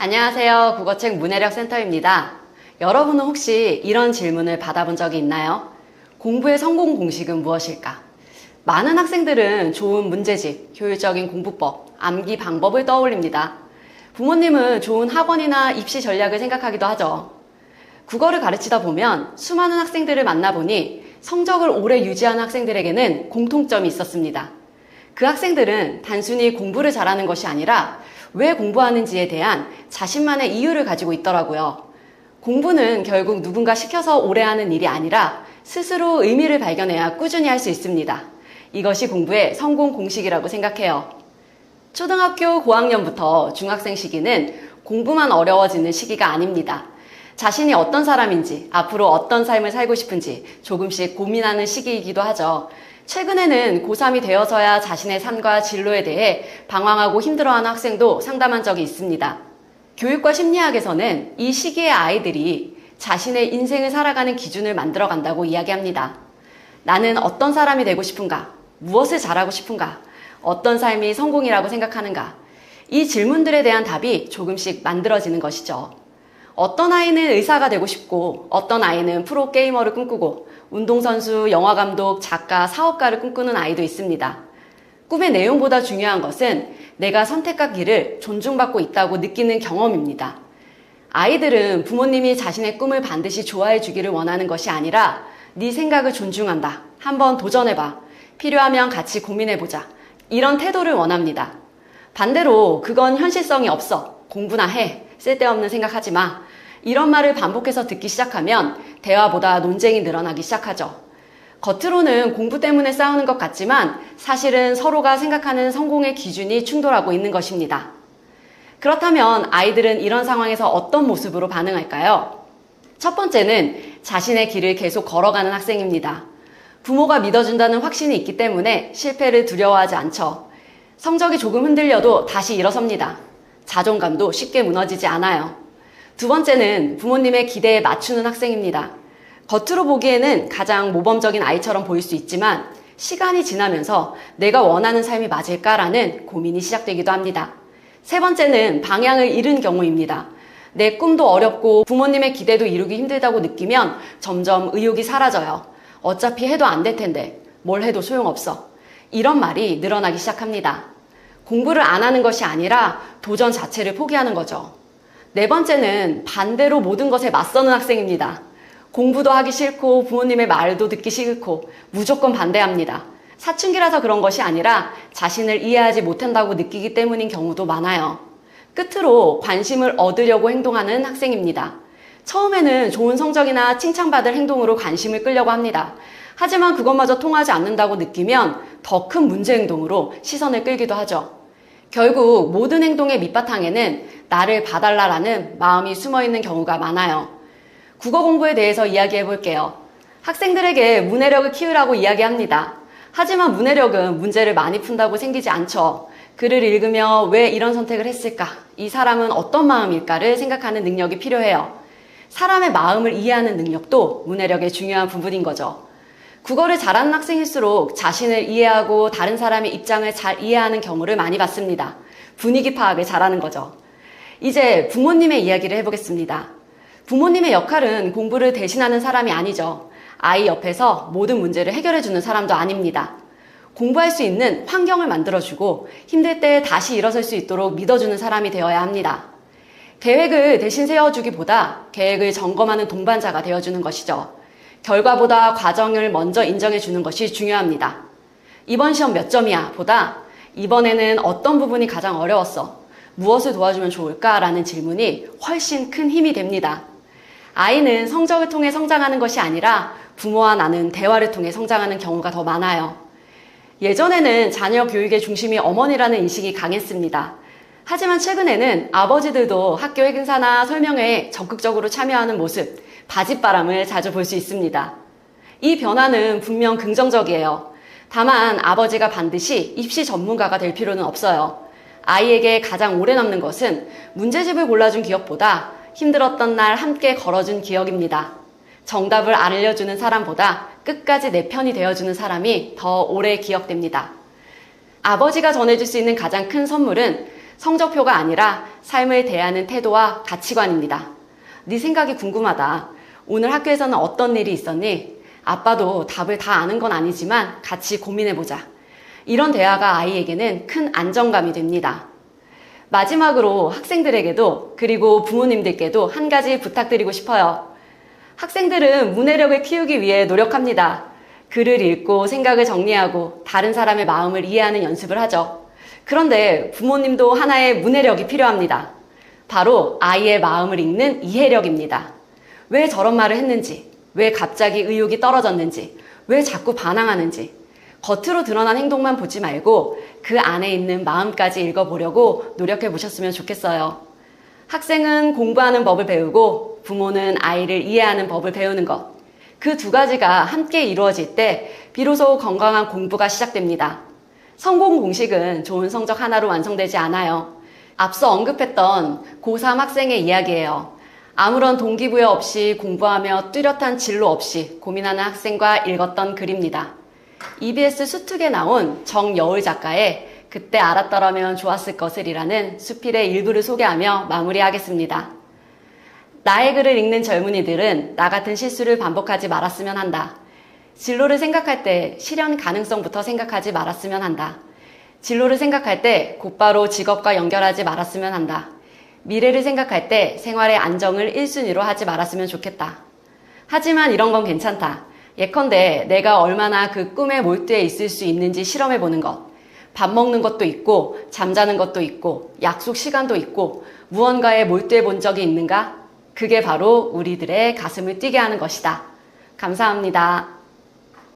안녕하세요. 국어책 문해력 센터입니다. 여러분은 혹시 이런 질문을 받아본 적이 있나요? 공부의 성공 공식은 무엇일까? 많은 학생들은 좋은 문제집, 효율적인 공부법, 암기 방법을 떠올립니다. 부모님은 좋은 학원이나 입시 전략을 생각하기도 하죠. 국어를 가르치다 보면 수많은 학생들을 만나보니 성적을 오래 유지하는 학생들에게는 공통점이 있었습니다. 그 학생들은 단순히 공부를 잘하는 것이 아니라 왜 공부하는지에 대한 자신만의 이유를 가지고 있더라고요. 공부는 결국 누군가 시켜서 오래 하는 일이 아니라 스스로 의미를 발견해야 꾸준히 할 수 있습니다. 이것이 공부의 성공 공식이라고 생각해요. 초등학교 고학년부터 중학생 시기는 공부만 어려워지는 시기가 아닙니다. 자신이 어떤 사람인지, 앞으로 어떤 삶을 살고 싶은지 조금씩 고민하는 시기이기도 하죠. 최근에는 고3이 되어서야 자신의 삶과 진로에 대해 방황하고 힘들어하는 학생도 상담한 적이 있습니다. 교육과 심리학에서는 이 시기의 아이들이 자신의 인생을 살아가는 기준을 만들어 간다고 이야기합니다. 나는 어떤 사람이 되고 싶은가? 무엇을 잘하고 싶은가? 어떤 삶이 성공이라고 생각하는가? 이 질문들에 대한 답이 조금씩 만들어지는 것이죠. 어떤 아이는 의사가 되고 싶고, 어떤 아이는 프로게이머를 꿈꾸고, 운동선수, 영화감독, 작가, 사업가를 꿈꾸는 아이도 있습니다. 꿈의 내용보다 중요한 것은 내가 선택한 길을 존중받고 있다고 느끼는 경험입니다. 아이들은 부모님이 자신의 꿈을 반드시 좋아해 주기를 원하는 것이 아니라 네 생각을 존중한다. 한번 도전해봐. 필요하면 같이 고민해보자. 이런 태도를 원합니다. 반대로 그건 현실성이 없어. 공부나 해. 쓸데없는 생각하지 마. 이런 말을 반복해서 듣기 시작하면 대화보다 논쟁이 늘어나기 시작하죠. 겉으로는 공부 때문에 싸우는 것 같지만 사실은 서로가 생각하는 성공의 기준이 충돌하고 있는 것입니다. 그렇다면 아이들은 이런 상황에서 어떤 모습으로 반응할까요? 첫 번째는 자신의 길을 계속 걸어가는 학생입니다. 부모가 믿어준다는 확신이 있기 때문에 실패를 두려워하지 않죠. 성적이 조금 흔들려도 다시 일어섭니다. 자존감도 쉽게 무너지지 않아요. 두 번째는 부모님의 기대에 맞추는 학생입니다. 겉으로 보기에는 가장 모범적인 아이처럼 보일 수 있지만 시간이 지나면서 내가 원하는 삶이 맞을까라는 고민이 시작되기도 합니다. 세 번째는 방향을 잃은 경우입니다. 내 꿈도 어렵고 부모님의 기대도 이루기 힘들다고 느끼면 점점 의욕이 사라져요. 어차피 해도 안 될 텐데 뭘 해도 소용없어. 이런 말이 늘어나기 시작합니다. 공부를 안 하는 것이 아니라 도전 자체를 포기하는 거죠. 네 번째는 반대로 모든 것에 맞서는 학생입니다. 공부도 하기 싫고 부모님의 말도 듣기 싫고 무조건 반대합니다. 사춘기라서 그런 것이 아니라 자신을 이해하지 못한다고 느끼기 때문인 경우도 많아요. 끝으로 관심을 얻으려고 행동하는 학생입니다. 처음에는 좋은 성적이나 칭찬받을 행동으로 관심을 끌려고 합니다. 하지만 그것마저 통하지 않는다고 느끼면 더 큰 문제 행동으로 시선을 끌기도 하죠. 결국 모든 행동의 밑바탕에는 나를 봐달라라는 마음이 숨어있는 경우가 많아요. 국어 공부에 대해서 이야기해 볼게요. 학생들에게 문해력을 키우라고 이야기합니다. 하지만 문해력은 문제를 많이 푼다고 생기지 않죠. 글을 읽으며 왜 이런 선택을 했을까? 이 사람은 어떤 마음일까를 생각하는 능력이 필요해요. 사람의 마음을 이해하는 능력도 문해력의 중요한 부분인 거죠. 국어를 잘하는 학생일수록 자신을 이해하고 다른 사람의 입장을 잘 이해하는 경우를 많이 봤습니다. 분위기 파악을 잘하는 거죠. 이제 부모님의 이야기를 해보겠습니다. 부모님의 역할은 공부를 대신하는 사람이 아니죠. 아이 옆에서 모든 문제를 해결해주는 사람도 아닙니다. 공부할 수 있는 환경을 만들어주고 힘들 때 다시 일어설 수 있도록 믿어주는 사람이 되어야 합니다. 계획을 대신 세워주기보다 계획을 점검하는 동반자가 되어주는 것이죠. 결과보다 과정을 먼저 인정해주는 것이 중요합니다. 이번 시험 몇 점이야? 보다 이번에는 어떤 부분이 가장 어려웠어? 무엇을 도와주면 좋을까? 라는 질문이 훨씬 큰 힘이 됩니다. 아이는 성적을 통해 성장하는 것이 아니라 부모와 나눈 대화를 통해 성장하는 경우가 더 많아요. 예전에는 자녀 교육의 중심이 어머니라는 인식이 강했습니다. 하지만 최근에는 아버지들도 학교 행사나 설명회에 적극적으로 참여하는 모습, 바짓바람을 자주 볼 수 있습니다. 이 변화는 분명 긍정적이에요. 다만 아버지가 반드시 입시 전문가가 될 필요는 없어요. 아이에게 가장 오래 남는 것은 문제집을 골라준 기억보다 힘들었던 날 함께 걸어준 기억입니다. 정답을 알려주는 사람보다 끝까지 내 편이 되어주는 사람이 더 오래 기억됩니다. 아버지가 전해줄 수 있는 가장 큰 선물은 성적표가 아니라 삶을 대하는 태도와 가치관입니다. 네 생각이 궁금하다. 오늘 학교에서는 어떤 일이 있었니? 아빠도 답을 다 아는 건 아니지만 같이 고민해보자. 이런 대화가 아이에게는 큰 안정감이 됩니다. 마지막으로 학생들에게도 그리고 부모님들께도 한 가지 부탁드리고 싶어요. 학생들은 문해력을 키우기 위해 노력합니다. 글을 읽고 생각을 정리하고 다른 사람의 마음을 이해하는 연습을 하죠. 그런데 부모님도 하나의 문해력이 필요합니다. 바로 아이의 마음을 읽는 이해력입니다. 왜 저런 말을 했는지, 왜 갑자기 의욕이 떨어졌는지, 왜 자꾸 반항하는지, 겉으로 드러난 행동만 보지 말고 그 안에 있는 마음까지 읽어보려고 노력해 보셨으면 좋겠어요. 학생은 공부하는 법을 배우고 부모는 아이를 이해하는 법을 배우는 것. 그 두 가지가 함께 이루어질 때 비로소 건강한 공부가 시작됩니다. 성공 공식은 좋은 성적 하나로 완성되지 않아요. 앞서 언급했던 고3 학생의 이야기예요. 아무런 동기부여 없이 공부하며 뚜렷한 진로 없이 고민하는 학생과 읽었던 글입니다. EBS 수특에 나온 정여울 작가의 그때 알았더라면 좋았을 것을이라는 수필의 일부를 소개하며 마무리하겠습니다. 나의 글을 읽는 젊은이들은 나 같은 실수를 반복하지 말았으면 한다. 진로를 생각할 때 실현 가능성부터 생각하지 말았으면 한다. 진로를 생각할 때 곧바로 직업과 연결하지 말았으면 한다. 미래를 생각할 때 생활의 안정을 1순위로 하지 말았으면 좋겠다. 하지만 이런 건 괜찮다. 예컨대 내가 얼마나 그 꿈에 몰두해 있을 수 있는지 실험해보는 것. 밥 먹는 것도 있고 잠자는 것도 있고 약속 시간도 있고 무언가에 몰두해 본 적이 있는가? 그게 바로 우리들의 가슴을 뛰게 하는 것이다. 감사합니다.